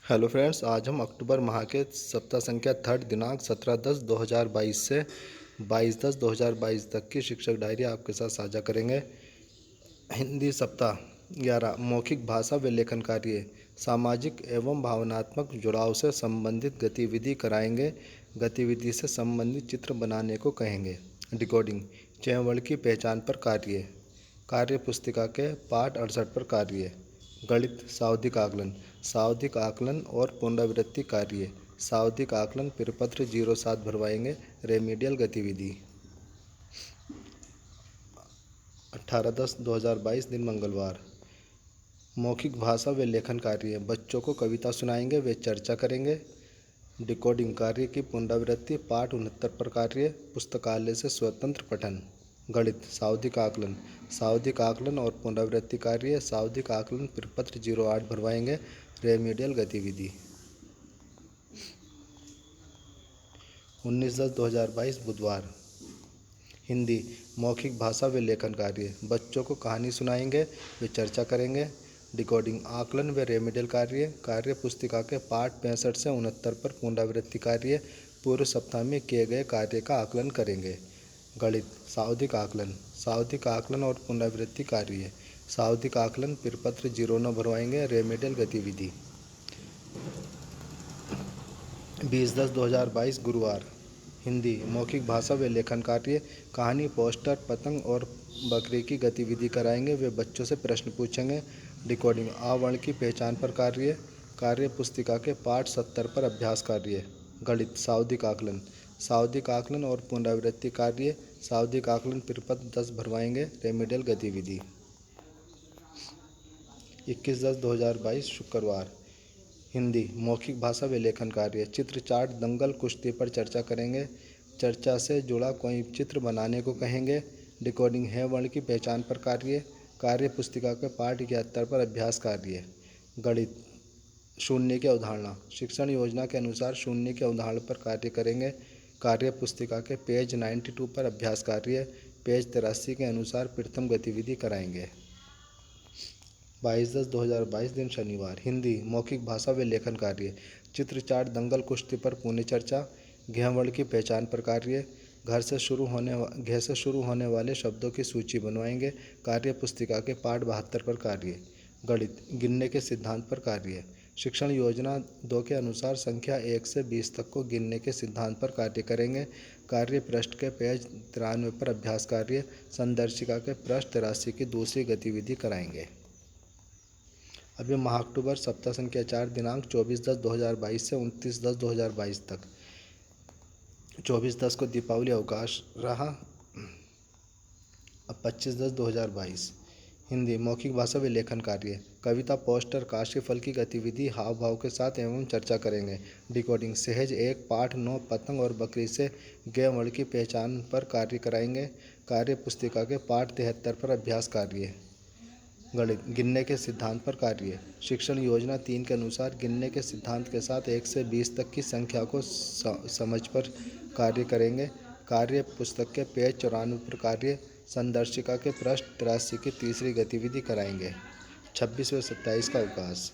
Hello friends, आज हम अक्टूबर माह के सप्ताह संख्या थर्ड दिनांक 17/10/2022 से 22/10/2022 तक की शिक्षक डायरी आपके साथ साझा करेंगे। हिंदी सप्ताह 11 मौखिक भाषा व लेखन कार्य सामाजिक एवं भावनात्मक जुड़ाव से संबंधित गतिविधि कराएंगे। गतिविधि से संबंधित चित्र बनाने को कहेंगे। डिकोडिंग चयवर्ण की पहचान पर कार्य कार्य पुस्तिका के पाठ 68 पर कार्य। गणित सावधिक आकलन और पुनरावृत्ति कार्य सावधिक आकलन प्रपत्र 07 भरवाएंगे। रेमीडियल गतिविधि 18/10/2022 दिन मंगलवार। मौखिक भाषा व लेखन कार्य बच्चों को कविता सुनाएंगे, वे चर्चा करेंगे। डिकोडिंग कार्य की पुनरावृत्ति पाठ 69 पर कार्य पुस्तकालय से स्वतंत्र पठन। गणित सावधिक आकलन और पुनरावृत्ति कार्य सावधिक आकलन प्रपत्र 08 भरवाएंगे। रेमीडियल गतिविधि 19/10/2022 बुधवार। हिंदी मौखिक भाषा व लेखन कार्य बच्चों को कहानी सुनाएंगे, वे चर्चा करेंगे। डिकोडिंग आकलन व रेमीडियल कार्य पुस्तिका के पाठ 65 से 69 पर पुनरावृत्ति कार्य पूर्व सप्ताह में किए गए कार्य का आकलन करेंगे। गणित सावधिक आकलन और पुनरावृत्ति कार्य सावधिक आकलन प्रपत्र 09 भरवाएंगे। रेमीडियल गतिविधि 20/10/2022 गुरुवार। हिंदी मौखिक भाषा व लेखन कार्य कहानी, पोस्टर, पतंग और बकरी की गतिविधि कराएंगे, वे बच्चों से प्रश्न पूछेंगे। डिकोडिंग आ वर्ण की पहचान पर कार्य पुस्तिका के पाठ 70 पर अभ्यास कार्य। गणित सावधिक आकलन और पुनरावृत्ति कार्य सावधिक आकलन प्रपत्र 10 भरवाएंगे। रेमीडियल गतिविधि 21/10/2022 शुक्रवार। हिंदी मौखिक भाषा व लेखन कार्य चित्र चार्ट दंगल कुश्ती पर चर्चा करेंगे, चर्चा से जुड़ा कोई चित्र बनाने को कहेंगे। डिकोडिंग है वर्ण की पहचान पर कार्य पुस्तिका के पाठ 71 पर अभ्यास कार्य। गणित शून्य की अवधारणा शिक्षण योजना के अनुसार शून्य की अवधारणा पर कार्य करेंगे, कार्य पुस्तिका के पेज 92 पर अभ्यास कार्य पेज 83 के अनुसार प्रथम गतिविधि कराएंगे। 22/10/2022 दिन शनिवार। हिंदी मौखिक भाषा व लेखन कार्य चित्र चार्ट दंगल कुश्ती पर पुण्य चर्चा घ वर्ण की पहचान पर कार्य घ से शुरू होने वाले शब्दों की सूची बनवाएंगे, कार्य पुस्तिका के पाठ 72 पर कार्य। गणित गिनने के सिद्धांत पर कार्य शिक्षण योजना 2 के अनुसार संख्या 1 से 20 तक को गिनने के सिद्धांत पर कार्य करेंगे, कार्य पृष्ठ के पेज 93 पर अभ्यास कार्य संदर्शिका के पृष्ठ 83 की दूसरी गतिविधि कराएंगे। अभी माह अक्टूबर सप्ताह संख्या 4 दिनांक 24/10/2022 से 29/10/2022 तक। 24/10 को दीपावली अवकाश रहा। अब 25/10/2022। हिंदी मौखिक भाषा व लेखन कार्य कविता, पोस्टर, काशी फल की गतिविधि हाव भाव के साथ एवं चर्चा करेंगे। डिकोडिंग सहज 1 पाठ 9 पतंग और बकरी से ग वर्ण की पहचान पर कार्य कराएंगे, कार्य पुस्तिका के पाठ 73 पर अभ्यास कार्य। गणित गिनने के सिद्धांत पर कार्य शिक्षण योजना 3 के अनुसार गिनने के सिद्धांत के साथ 1 से 20 तक की संख्या को समझ पर कार्य करेंगे, कार्य पुस्तक के पेज 94 पर कार्य संदर्शिका के पृष्ठ 83 की तीसरी गतिविधि कराएंगे। 26 व 27 का अवकाश।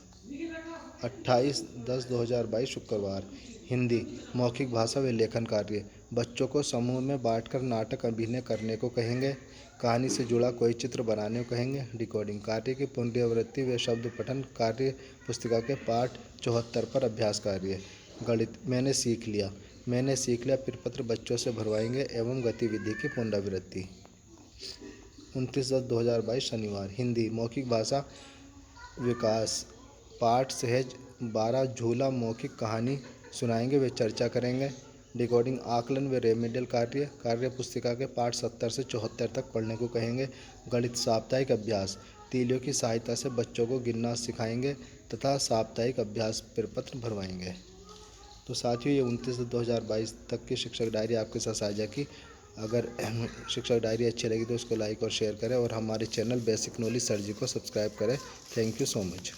28/10/2022 शुक्रवार। हिंदी मौखिक भाषा व लेखन कार्य बच्चों को समूह में बांटकर नाटक अभिनय करने को कहेंगे, कहानी से जुड़ा कोई चित्र बनाने को कहेंगे। डिकोडिंग कार्य की पुनरावृत्ति व शब्द पठन कार्य पुस्तिका के पाठ 74 पर अभ्यास कार्य। गणित मैंने सीख लिया प्रपत्र बच्चों से भरवाएंगे एवं गतिविधि की पुनरावृत्ति। 29/10/2022 शनिवार। हिंदी मौखिक भाषा विकास पाठ सहज 12 झूला मौखिक कहानी सुनाएंगे, वे चर्चा करेंगे। डिकोडिंग आकलन व रेमीडियल कार्य पुस्तिका के पाठ 70 से 74 तक पढ़ने को कहेंगे। गणित साप्ताहिक अभ्यास तीलियों की सहायता से बच्चों को गिनना सिखाएंगे तथा साप्ताहिक अभ्यास प्रपत्र भरवाएंगे। तो साथियों, ये 29/10/2022 तक की शिक्षक डायरी आपके साथ साझा की। अगर शिक्षक डायरी अच्छी लगी तो उसको लाइक और शेयर करें और हमारे चैनल बेसिक नॉलेज सर जी को सब्सक्राइब करें। Thank you so much.